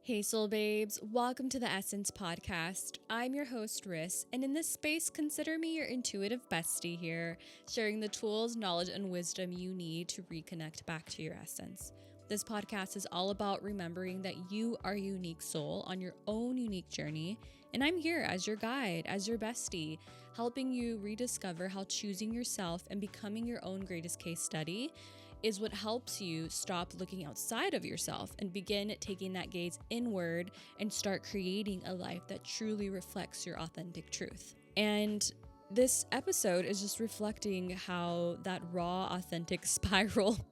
Hey Soul Babes, welcome to the Essence Podcast. I'm your host, Riss, and in this space, consider me your intuitive bestie here, sharing the tools, knowledge, and wisdom you need to reconnect back to your essence. This podcast is all about remembering that you are a unique soul on your own unique journey, and I'm here as your guide, as your bestie, helping you rediscover how choosing yourself and becoming your own greatest case study is what helps you stop looking outside of yourself and begin taking that gaze inward and start creating a life that truly reflects your authentic truth. And this episode is just reflecting how that raw, authentic spiral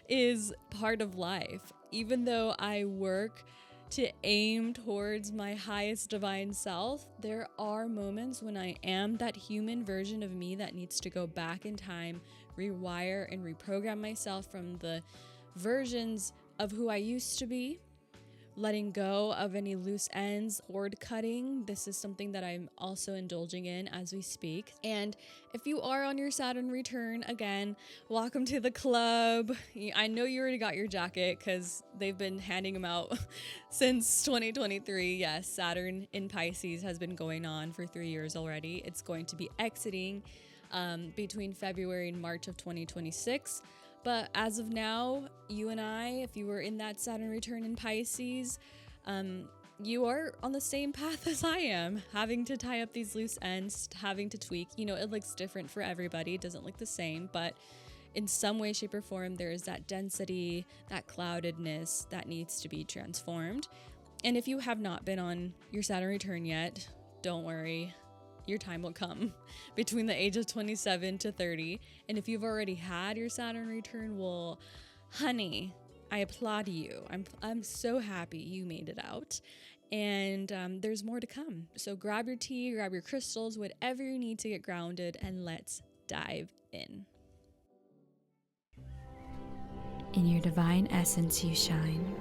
is part of life. Even though I work to aim towards my highest divine self, there are moments when I am that human version of me that needs to go back in time, rewire and reprogram myself from the versions of who I used to be, letting go of any loose ends, cord cutting. This is something that I'm also indulging in as we speak. And if you are on your Saturn return, again, welcome to the club. I know you already got your jacket because they've been handing them out since 2023. Yes, Saturn in Pisces has been going on for 3 years already. It's going to be exiting between February and March of 2026. But as of now, you and I, if you were in that Saturn return in Pisces, you are on the same path as I am, having to tie up these loose ends, having to tweak. You know, it looks different for everybody. It doesn't look the same, but in some way, shape, or form, there is that density, that cloudedness that needs to be transformed. And if you have not been on your Saturn return yet, don't worry. Your time will come between the age of 27 to 30. And if you've already had your Saturn return, well, honey, I applaud you. I'm so happy you made it out. And there's more to come. So grab your tea, grab your crystals, whatever you need to get grounded, and let's dive in. In your divine essence you shine.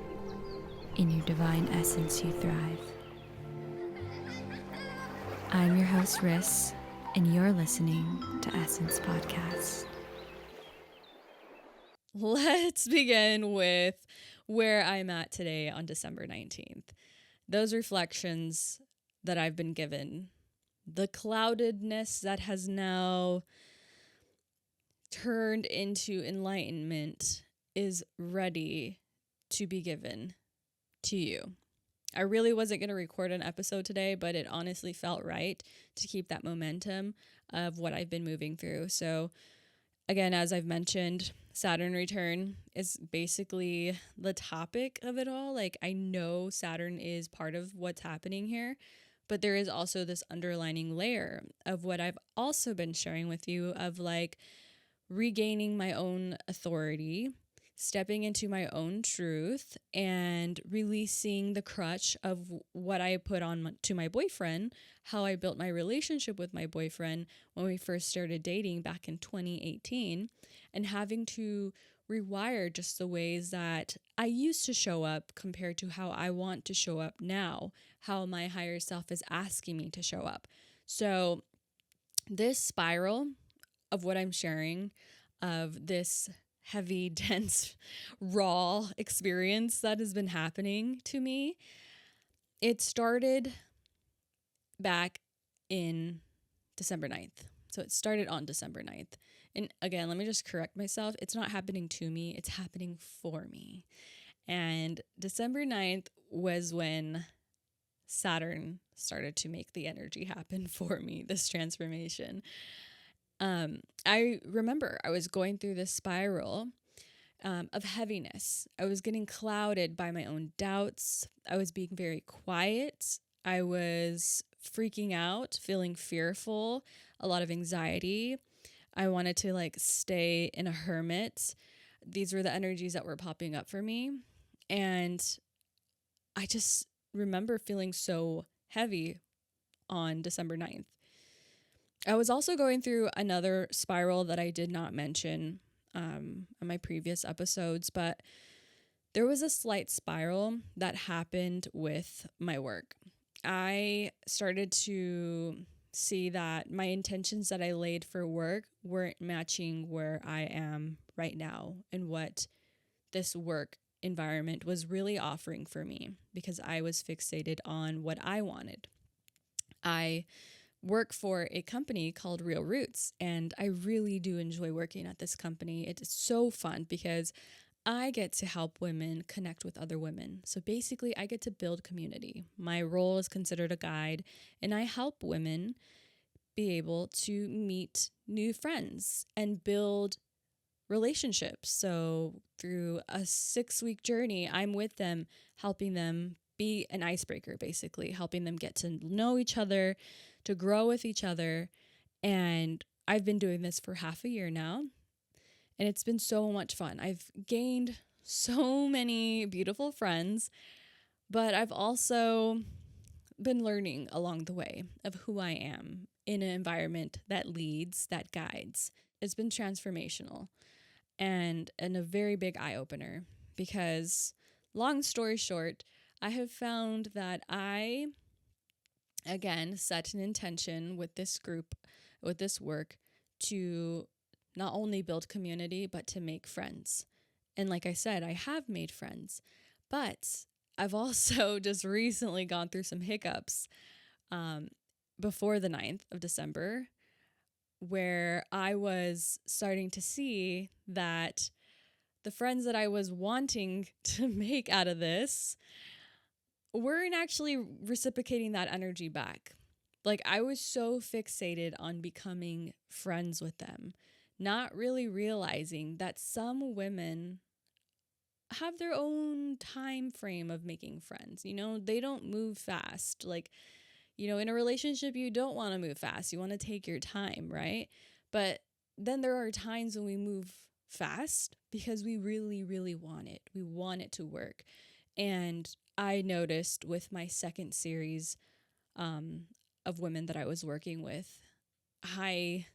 In your divine essence you thrive. I'm your host, Riss, and you're listening to Essence Podcast. Let's begin with where I'm at today on December 19th. Those reflections that I've been given, the cloudedness that has now turned into enlightenment is ready to be given to you. I really wasn't going to record an episode today, but it honestly felt right to keep that momentum of what I've been moving through. So again, as I've mentioned, Saturn return is basically the topic of it all. Like, I know Saturn is part of what's happening here, but there is also this underlining layer of what I've also been sharing with you of like regaining my own authority, stepping into my own truth, and releasing the crutch of what I put on to my boyfriend, how I built my relationship with my boyfriend when we first started dating back in 2018, and having to rewire just the ways that I used to show up compared to how I want to show up now, how my higher self is asking me to show up. So this spiral of what I'm sharing, of this heavy, dense, raw experience that has been happening to me, it started back in December 9th. So it started on December 9th. And again, let me just correct myself. It's not happening to me. It's happening for me. And December 9th was when Saturn started to make the energy happen for me, this transformation. I remember I was going through this spiral of heaviness. I was getting clouded by my own doubts. I was being very quiet. I was freaking out, feeling fearful, a lot of anxiety. I wanted to like stay in a hermit. These were the energies that were popping up for me. And I just remember feeling so heavy on December 9th. I was also going through another spiral that I did not mention on my previous episodes, but there was a slight spiral that happened with my work. I started to see that my intentions that I laid for work weren't matching where I am right now and what this work environment was really offering for me because I was fixated on what I wanted. I work for a company called Real Roots, and I really do enjoy working at this company. It is so fun because I get to help women connect with other women. So basically, I get to build community. My role is considered a guide, and I help women be able to meet new friends and build relationships. So through a 6-week journey, I'm with them, helping them be an icebreaker, basically, helping them get to know each other, to grow with each other. And I've been doing this for half a year now, and it's been so much fun. I've gained so many beautiful friends, but I've also been learning along the way of who I am in an environment that leads, that guides. It's been transformational and a very big eye-opener because, long story short, I have found that I, again, set an intention with this group, with this work, to not only build community, but to make friends. And like I said, I have made friends, but I've also just recently gone through some hiccups before the 9th of December, where I was starting to see that the friends that I was wanting to make out of this weren't actually reciprocating that energy back. Like, I was so fixated on becoming friends with them, not really realizing that some women have their own time frame of making friends. They don't move fast. Like, in a relationship, you don't want to move fast. You want to take your time, right? But then there are times when we move fast because we really, really want it. We want it to work. And I noticed with my second series of women that I was working with, I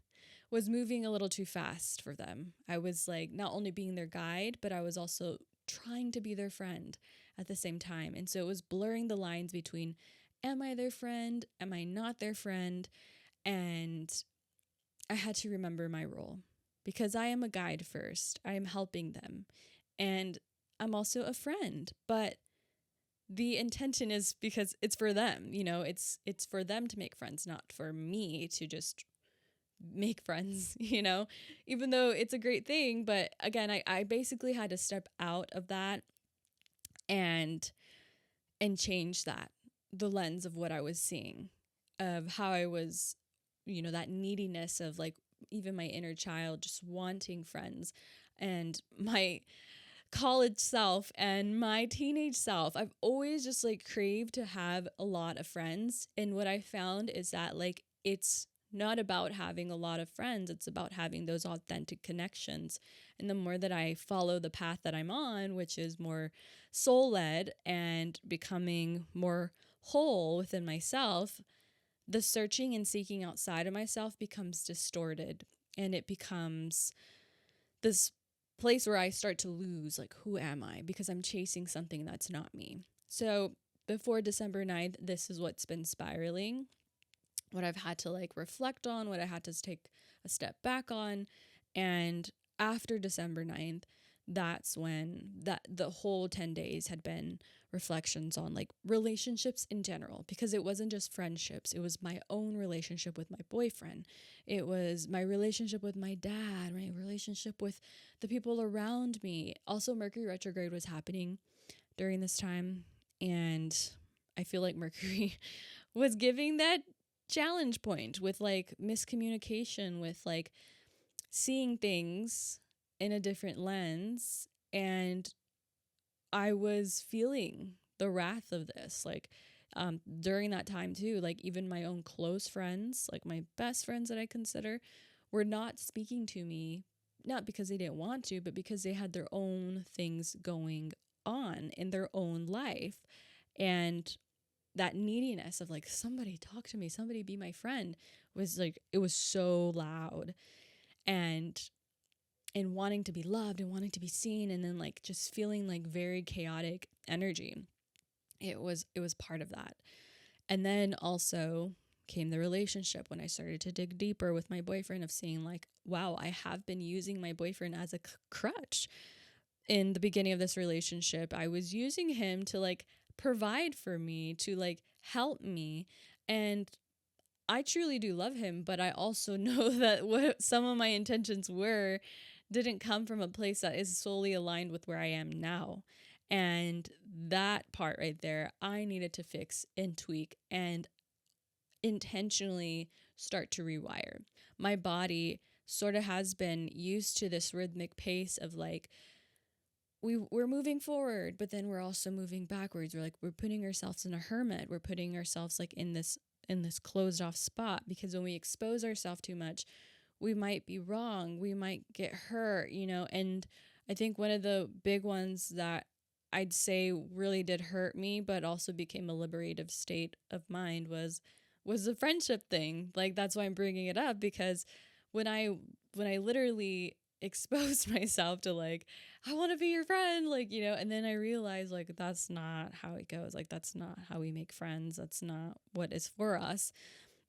was moving a little too fast for them. I was like not only being their guide, but I was also trying to be their friend at the same time. And so it was blurring the lines between, am I their friend? Am I not their friend? And I had to remember my role because I am a guide first. I am helping them. And I'm also a friend, but the intention is because it's for them, it's for them to make friends, not for me to just make friends, even though it's a great thing. But again, I basically had to step out of that and change the lens of what I was seeing, of how I was, that neediness of like even my inner child just wanting friends, and my college self and my teenage self. I've always just like craved to have a lot of friends. And what I found is that like it's not about having a lot of friends, it's about having those authentic connections. And the more that I follow the path that I'm on, which is more soul-led and becoming more whole within myself, the searching and seeking outside of myself becomes distorted, and it becomes this place where I start to lose, like, who am I? Because I'm chasing something that's not me. So before December 9th, this is what's been spiraling, what I've had to like reflect on, what I had to take a step back on. And after December 9th, that's when the whole 10 days had been reflections on like relationships in general, because it wasn't just friendships. It was my own relationship with my boyfriend. It was my relationship with my dad, my relationship with the people around me. Also, Mercury retrograde was happening during this time, and I feel like Mercury was giving that challenge point with like miscommunication, with like seeing things in a different lens. And I was feeling the wrath of this, like during that time too, like even my own close friends, like my best friends that I consider, were not speaking to me, not because they didn't want to, but because they had their own things going on in their own life. And that neediness of like, somebody talk to me, somebody be my friend, was like, it was so loud. And wanting to be loved and wanting to be seen, and then like just feeling like very chaotic energy. It was part of that. And then also came the relationship, when I started to dig deeper with my boyfriend, of seeing like, wow, I have been using my boyfriend as a crutch. in the beginning of this relationship, I was using him to like provide for me, to like help me. And I truly do love him, but I also know that what some of my intentions were didn't come from a place that is solely aligned with where I am now. And that part right there, I needed to fix and tweak and intentionally start to rewire. My body sort of has been used to this rhythmic pace of like, we're moving forward, but then we're also moving backwards. We're putting ourselves in a hermit. We're putting ourselves like in this closed off spot, because when we expose ourselves too much, we might be wrong. We might get hurt, And I think one of the big ones that I'd say really did hurt me, but also became a liberative state of mind was the friendship thing. Like, that's why I'm bringing it up, because when I literally exposed myself to like, I want to be your friend, like, and then I realized like that's not how it goes. Like, that's not how we make friends. That's not what is for us.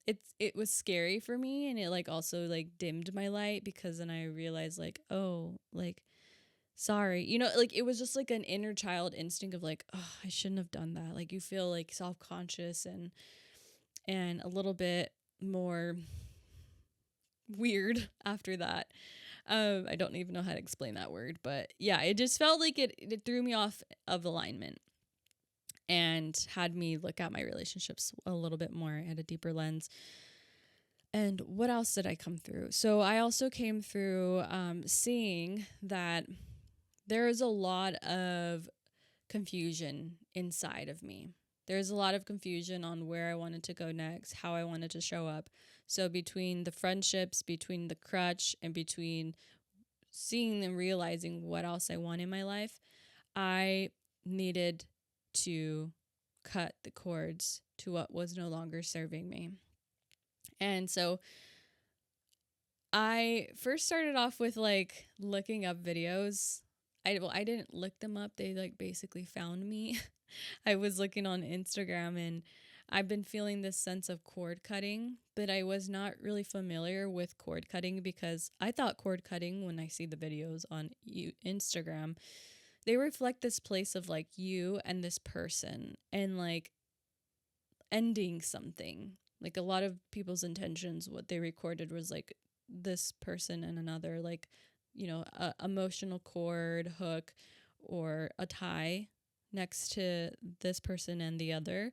It was scary for me, and it like also like dimmed my light, because then I realized like, oh, like, sorry, like it was just like an inner child instinct of like, oh, I shouldn't have done that. Like, you feel like self-conscious and a little bit more weird after that. I don't even know how to explain that word, but yeah, it just felt like it threw me off of alignment and had me look at my relationships a little bit more at a deeper lens. And what else did I come through? So I also came through seeing that there is a lot of confusion inside of me. There's a lot of confusion on where I wanted to go next, how I wanted to show up. So between the friendships, between the crutch, and between seeing and realizing what else I want in my life, I needed to cut the cords to what was no longer serving me. And so I first started off with like looking up videos. I didn't look them up. They like basically found me. I was looking on Instagram, and I've been feeling this sense of cord cutting, but I was not really familiar with cord cutting, because I thought cord cutting, when I see the videos on Instagram, they reflect this place of like you and this person and like ending something. Like, a lot of people's intentions, what they recorded was like this person and another, like, a emotional cord hook or a tie next to this person and the other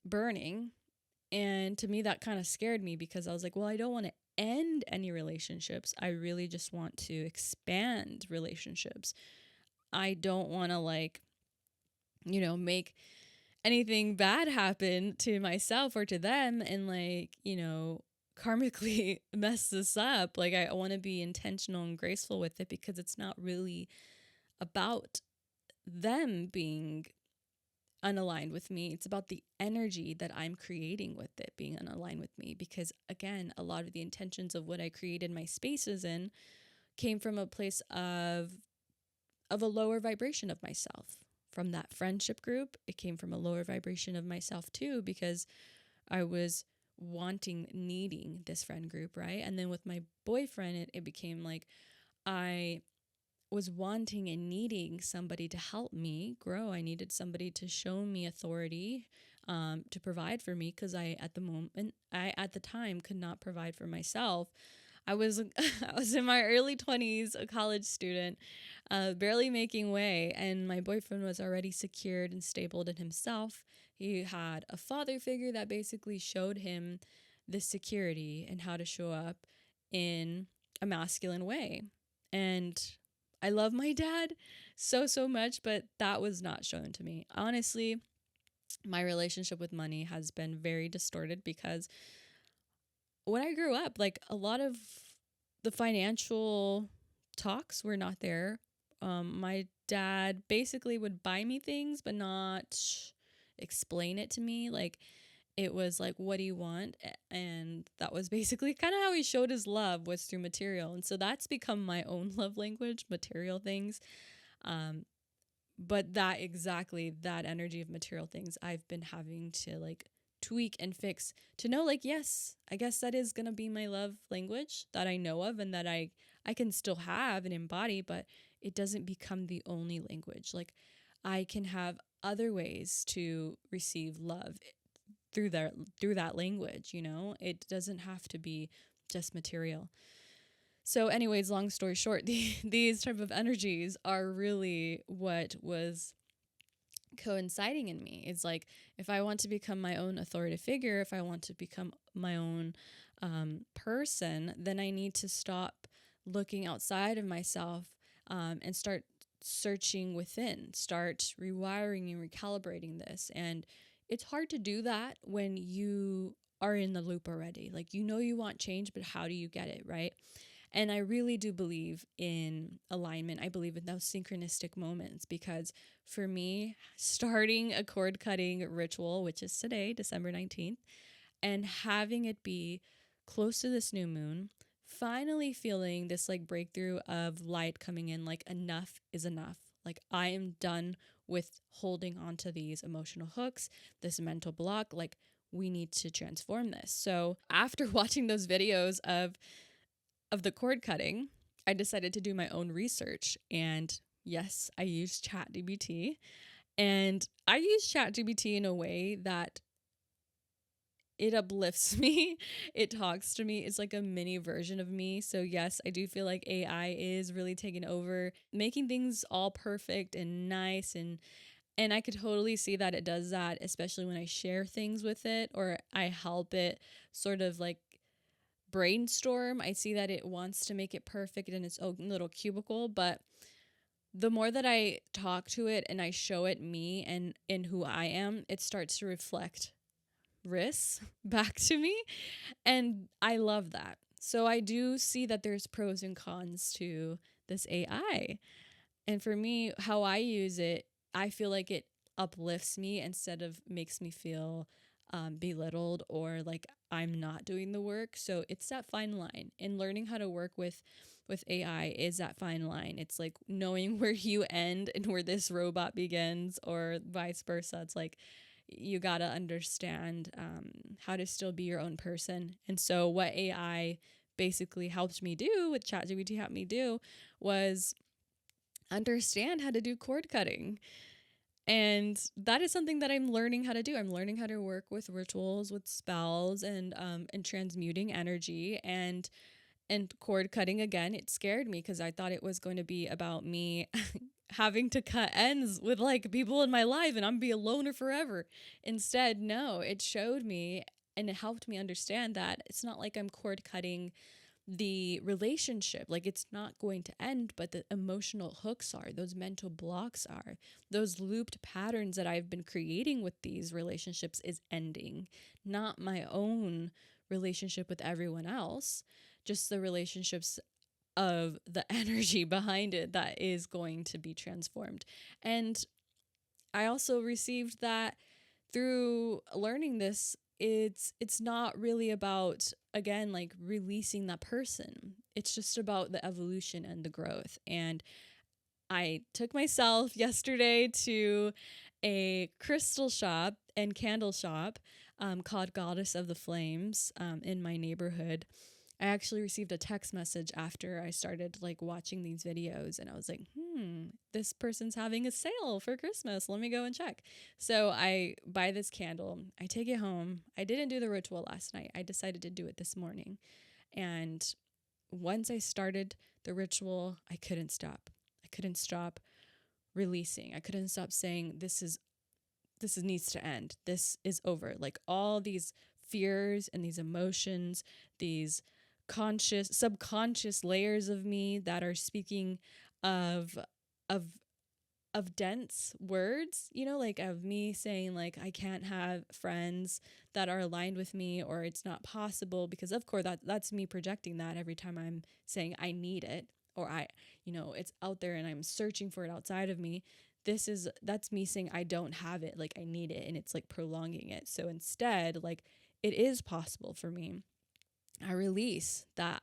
burning. And to me, that kind of scared me, because I was like, well, I don't want to end any relationships. I really just want to expand relationships. I don't want to like, make anything bad happen to myself or to them and like, karmically mess this up. Like, I want to be intentional and graceful with it, because it's not really about them being unaligned with me. It's about the energy that I'm creating with it being unaligned with me, because again, a lot of the intentions of what I created my spaces in came from a place of a lower vibration of myself. From that friendship group, it came from a lower vibration of myself too, because I was needing this friend group, right? And then with my boyfriend, it became like I was wanting and needing somebody to help me grow. I needed somebody to show me authority, to provide for me, because I at the time could not provide for myself. I was in my early 20s, a college student, barely making way, and my boyfriend was already secured and stable in himself. He had a father figure that basically showed him this security and how to show up in a masculine way. And I love my dad so much, but that was not shown to me. Honestly, my relationship with money has been very distorted, because when I grew up, like, a lot of the financial talks were not there. My dad basically would buy me things, but not explain it to me. Like, it was like, what do you want? And that was basically kind of how he showed his love, was through material. And so that's become my own love language, material things. But that energy of material things, I've been having to like tweak and fix to know, like, yes, I guess that is going to be my love language that I know of and that I can still have and embody, but it doesn't become the only language. Like I can have other ways to receive love through that language, you know? It doesn't have to be just material. So anyways, long story short, these type of energies are really what was coinciding in me. It's like, if I want to become my own authoritative figure, if I want to become my own person, then I need to stop looking outside of myself and start searching within, start rewiring and recalibrating this. And it's hard to do that when you are in the loop already. Like, you know, you want change, but how do you get it, right? And I really do believe in alignment. I believe in those synchronistic moments, because for me, starting a cord cutting ritual, which is today, December 19th, and having it be close to this new moon, finally feeling this like breakthrough of light coming in, like enough is enough. Like, I am done with holding on to these emotional hooks, this mental block. Like, we need to transform this. So after watching those videos of the cord cutting, I decided to do my own research. And yes, I used ChatGPT. And I use ChatGPT in a way that it uplifts me. It talks to me. It's like a mini version of me. So yes, I do feel like AI is really taking over, making things all perfect and nice, and I could totally see that it does that, especially when I share things with it or I help it sort of like brainstorm. I see that it wants to make it perfect in its own little cubicle, but the more that I talk to it and I show it me and who I am, it starts to reflect risks back to me, and I love that. So I do see that there's pros and cons to this AI. And for me, how I use it, I feel like it uplifts me instead of makes me feel belittled or like I'm not doing the work. So it's that fine line. And learning how to work with AI is that fine line. It's like knowing where you end and where this robot begins, or vice versa. It's like you got to understand how to still be your own person. And so what AI basically helped me do, what ChatGPT helped me do, was understand how to do cord cutting. And that is something that I'm learning how to do. I'm learning how to work with rituals, with spells, and transmuting energy and cord cutting. Again, it scared me because I thought it was going to be about me having to cut ends with like people in my life and I'm be a loner forever. Instead, no, it showed me and it helped me understand that it's not like I'm cord cutting the relationship. Like, it's not going to end, but the emotional hooks are, those mental blocks are, those looped patterns that I've been creating with these relationships is ending, not my own relationship with everyone else, just the relationships of the energy behind it that is going to be transformed. And I also received that through learning this, it's not really about, again, like releasing that person. It's just about the evolution and the growth. And I took myself yesterday to a crystal shop and candle shop called Goddess of the Flames in my neighborhood. I actually received a text message after I started like watching these videos, and I was like, this person's having a sale for Christmas. Let me go and check. So I buy this candle. I take it home. I didn't do the ritual last night. I decided to do it this morning. And once I started the ritual, I couldn't stop. I couldn't stop releasing. I couldn't stop saying, this needs to end. This is over. Like, all these fears and these emotions, these subconscious layers of me that are speaking of dense words, you know, like of me saying like I can't have friends that are aligned with me, or it's not possible, because of course that's me projecting that every time I'm saying I need it, or it's out there and I'm searching for it outside of me. That's me saying I don't have it, like I need it, and it's like prolonging it. So instead, like, it is possible for me. I release that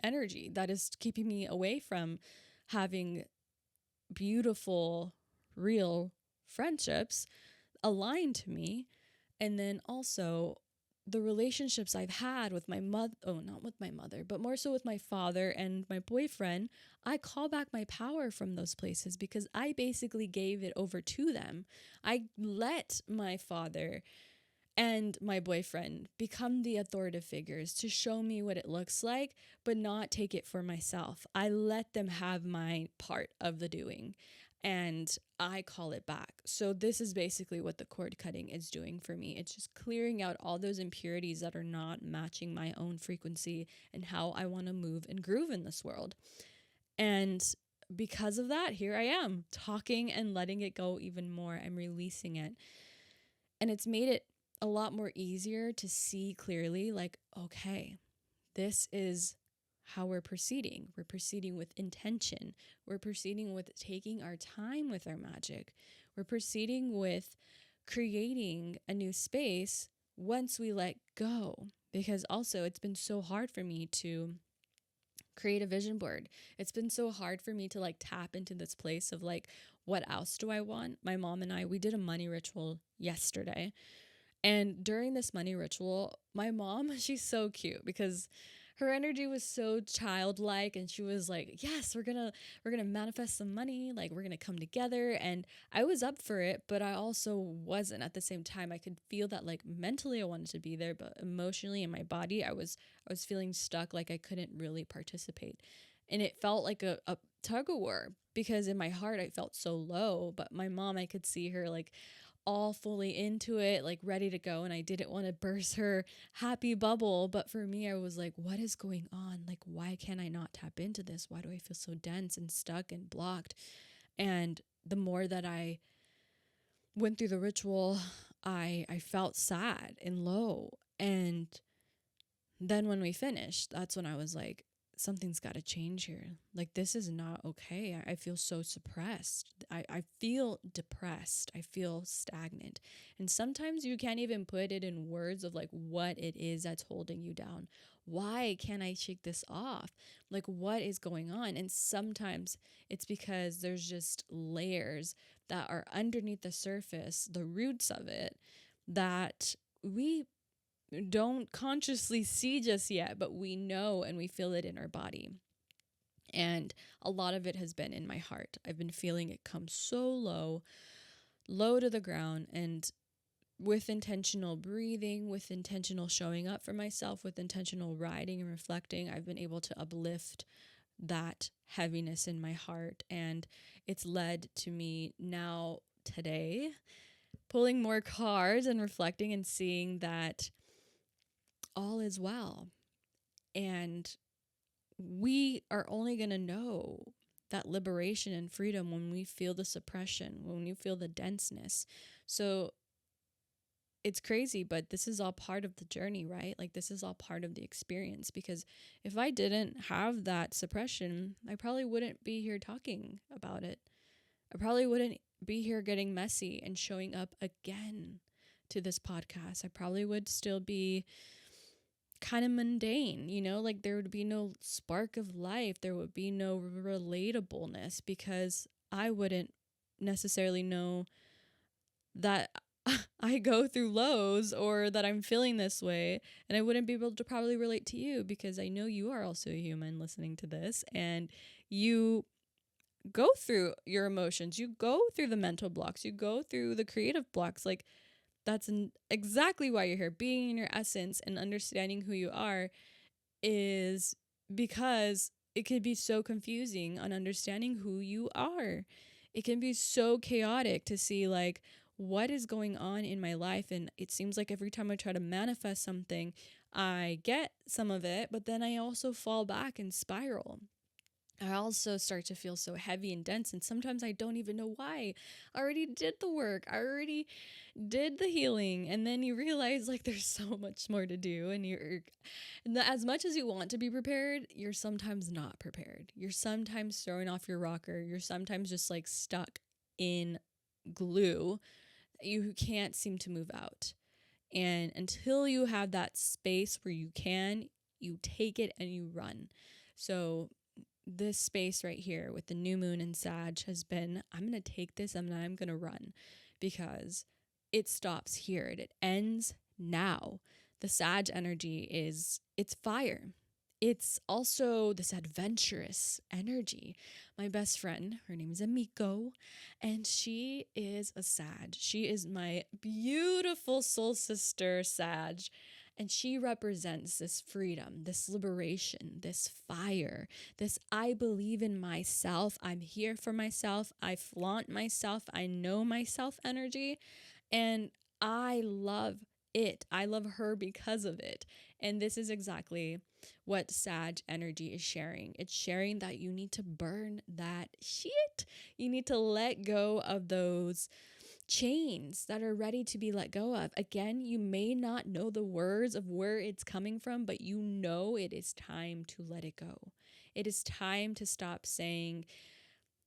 energy that is keeping me away from having beautiful, real friendships aligned to me. And then also the relationships I've had with my mother, not with my mother, but more so with my father and my boyfriend, I call back my power from those places because I basically gave it over to them. I let my father and my boyfriend become the authoritative figures to show me what it looks like, but not take it for myself. I let them have my part of the doing, and I call it back. So this is basically what the cord cutting is doing for me. It's just clearing out all those impurities that are not matching my own frequency and how I want to move and groove in this world. And because of that, here I am talking and letting it go even more. I'm releasing it. And it's made it a lot more easier to see clearly, like, okay, this is how we're proceeding. We're proceeding with intention. We're proceeding with taking our time with our magic. We're proceeding with creating a new space once we let go. Because also, it's been so hard for me to create a vision board. It's been so hard for me to like tap into this place of like, what else do I want? My mom and I, we did a money ritual yesterday. And during this money ritual, my mom, she's so cute because her energy was so childlike, and she was like, yes, we're going to manifest some money, like we're going to come together. And I was up for it, but I also wasn't at the same time. I could feel that like mentally I wanted to be there, but emotionally in my body, I was feeling stuck, like I couldn't really participate. And it felt like a tug of war because in my heart I felt so low, but my mom, I could see her like all fully into it, like ready to go. And I didn't want to burst her happy bubble. But for me, I was like, what is going on? Like, why can I not tap into this? Why do I feel so dense and stuck and blocked? And the more that I went through the ritual, I felt sad and low. And then when we finished, that's when I was like, something's got to change here. Like, this is not okay. I feel so suppressed. I feel depressed. I feel stagnant. And sometimes you can't even put it in words of like what it is that's holding you down. Why can't I shake this off? Like, what is going on? And sometimes it's because there's just layers that are underneath the surface, the roots of it, that we don't consciously see just yet, but we know and we feel it in our body. And a lot of it has been in my heart. I've been feeling it come so low to the ground. And with intentional breathing, with intentional showing up for myself, with intentional writing and reflecting, I've been able to uplift that heaviness in my heart. And it's led to me now today pulling more cards and reflecting and seeing that all is well. And we are only going to know that liberation and freedom when we feel the suppression, when you feel the denseness. So it's crazy, but this is all part of the journey, right? Like, this is all part of the experience, because if I didn't have that suppression, I probably wouldn't be here talking about it. I probably wouldn't be here getting messy and showing up again to this podcast. I probably would still be kind of mundane, like there would be no spark of life. There would be no relatableness, because I wouldn't necessarily know that I go through lows or that I'm feeling this way. And I wouldn't be able to probably relate to you, because I know you are also a human listening to this, and you go through your emotions. You go through the mental blocks. You go through the creative blocks. Like, that's exactly why you're here. Being in your essence and understanding who you are is because it can be so confusing on understanding who you are. It can be so chaotic to see like what is going on in my life. And it seems like every time I try to manifest something, I get some of it, but then I also fall back and spiral. I also start to feel so heavy and dense, and sometimes I don't even know why. I already did the work. I already did the healing, and then you realize like there's so much more to do, and as much as you want to be prepared, you're sometimes not prepared. You're sometimes throwing off your rocker. You're sometimes just like stuck in glue. You can't seem to move out. And until you have that space where you take it and you run. So this space right here with the new moon and Sag has been, I'm going to take this and I'm going to run, because it stops here. It ends now. The Sag energy it's fire. It's also this adventurous energy. My best friend, her name is Amiko, and she is a Sag. She is my beautiful soul sister Sag, and she represents this freedom, this liberation, this fire, this I believe in myself, I'm here for myself, I flaunt myself, I know myself energy, and I love it. I love her because of it. And this is exactly what Sag energy is sharing. It's sharing that you need to burn that shit. You need to let go of those chains that are ready to be let go of. Again, you may not know the words of where it's coming from, but you know it is time to let it go. It is time to stop saying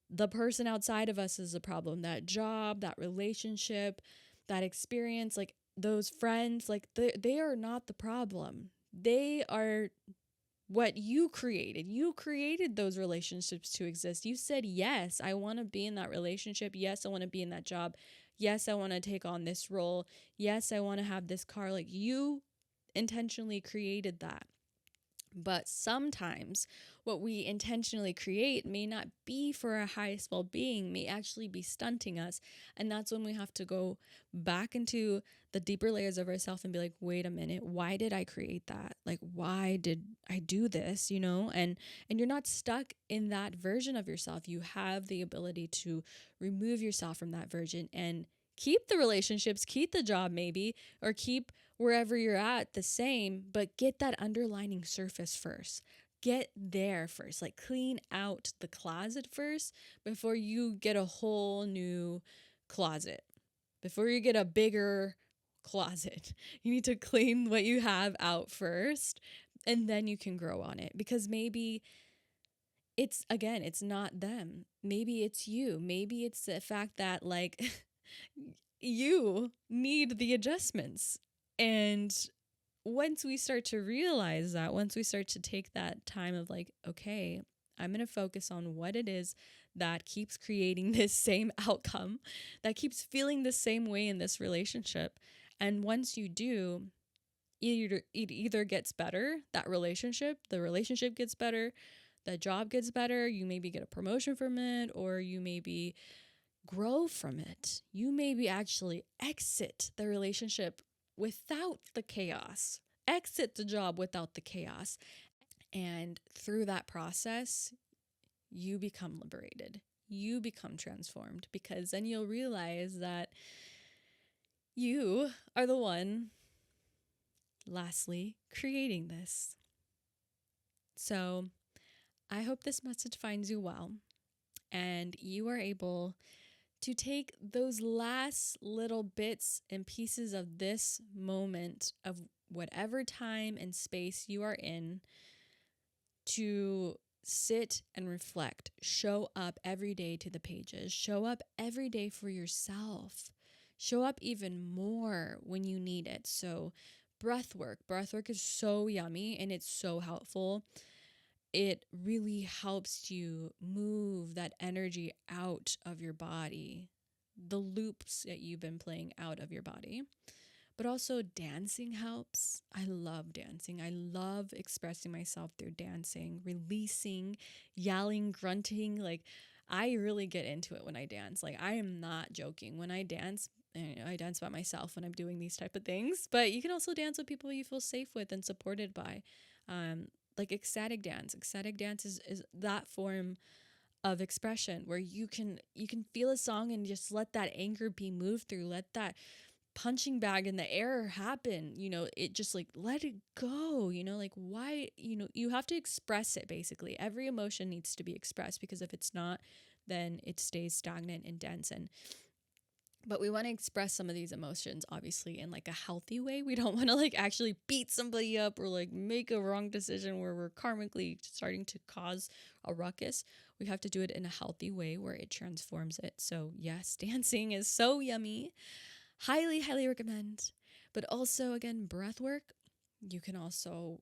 the person outside of us is a problem, that job, that relationship, that experience, like those friends, like they are not the problem. They are what you created. You created those relationships to exist. You said, yes, I want to be in that relationship. Yes, I want to be in that job. Yes, I want to take on this role. Yes, I want to have this car. Like you intentionally created that. But sometimes what we intentionally create may not be for our highest well-being, may actually be stunting us. And that's when we have to go back into the deeper layers of ourselves and be like, wait a minute, why did I create that? Like, why did I do this? You know, and you're not stuck in that version of yourself. You have the ability to remove yourself from that version and keep the relationships, keep the job maybe, or keep wherever you're at the same, but get that underlining surface first. Get there first, like clean out the closet first before you get a whole new closet. Before you get a bigger closet, you need to clean what you have out first, and then you can grow on it, because maybe it's not them. Maybe it's you. Maybe it's the fact that like you need the adjustments. And once we start to realize that, once we start to take that time of like, okay, I'm going to focus on what it is that keeps creating this same outcome, that keeps feeling the same way in this relationship. And once you do, it either gets better, the relationship gets better, the job gets better, you maybe get a promotion from it, or you maybe grow from it. You maybe actually exit the relationship without the chaos, exit the job without the chaos. And through that process, you become liberated. You become transformed, because then you'll realize that you are the one, lastly, creating this. So I hope this message finds you well, and you are able to take those last little bits and pieces of this moment of whatever time and space you are in to sit and reflect. Show up every day to the pages. Show up every day for yourself. Show up even more when you need it. So breath work is so yummy and it's so helpful. It really helps you move that energy out of your body, the loops that you've been playing out of your body. But also dancing helps. I love dancing. I love expressing myself through dancing, releasing, yelling, grunting. Like, I really get into it when I dance. Like, I am not joking. When I dance by myself when I'm doing these type of things. But you can also dance with people you feel safe with and supported by. Like ecstatic dance. Ecstatic dance is that form of expression where you can feel a song and just let that anger be moved through. Let that punching bag in the air happen. It just like let it go. Like why, you have to express it basically. Every emotion needs to be expressed, because if it's not, then it stays stagnant and dense. But we want to express some of these emotions, obviously, in like a healthy way. We don't want to like actually beat somebody up or like make a wrong decision where we're karmically starting to cause a ruckus. We have to do it in a healthy way where it transforms it. So yes, dancing is so yummy. Highly, highly recommend. But also, again, breath work. You can also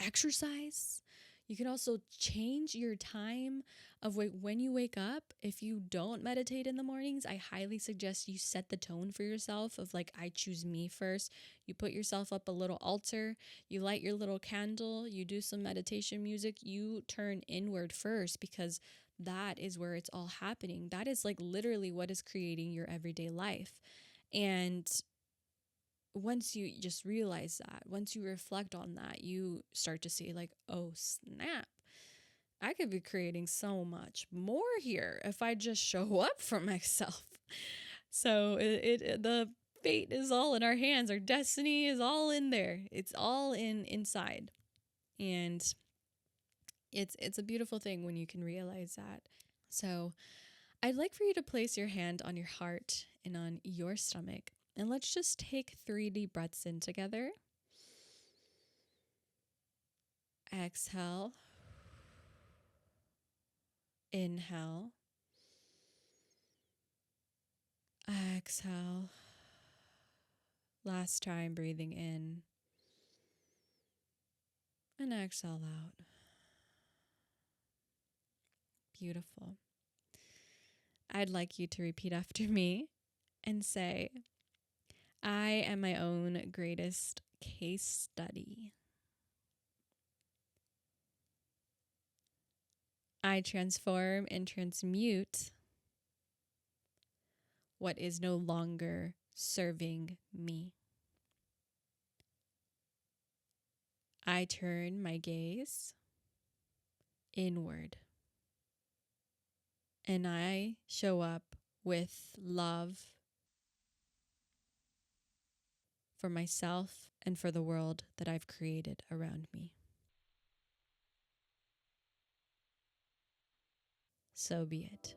exercise. You can also change your time of when you wake up. If you don't meditate in the mornings, I highly suggest you set the tone for yourself of like, I choose me first. You put yourself up a little altar, you light your little candle, you do some meditation music, you turn inward first, because that is where it's all happening. That is like literally what is creating your everyday life. And once you just realize that, once you reflect on that, you start to see like, oh snap, I could be creating so much more here if I just show up for myself. So the fate is all in our hands. Our destiny is all in there. It's all inside. And it's a beautiful thing when you can realize that. So I'd like for you to place your hand on your heart and on your stomach. And let's just take 3 deep breaths in together. Exhale. Inhale. Exhale. Last time, breathing in. And exhale out. Beautiful. I'd like you to repeat after me and say, I am my own greatest case study. I transform and transmute what is no longer serving me. I turn my gaze inward, and I show up with love for myself and for the world that I've created around me. So be it.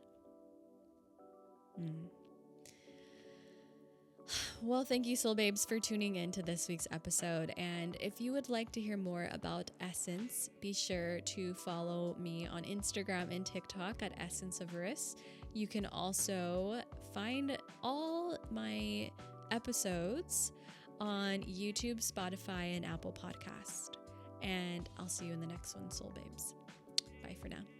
Well, thank you, Soul Babes, for tuning in to this week's episode. And if you would like to hear more about Essence, be sure to follow me on Instagram and TikTok at Essence of Riss. You can also find all my episodes on YouTube, Spotify, and Apple Podcast. And I'll see you in the next one, Soul Babes. Bye for now.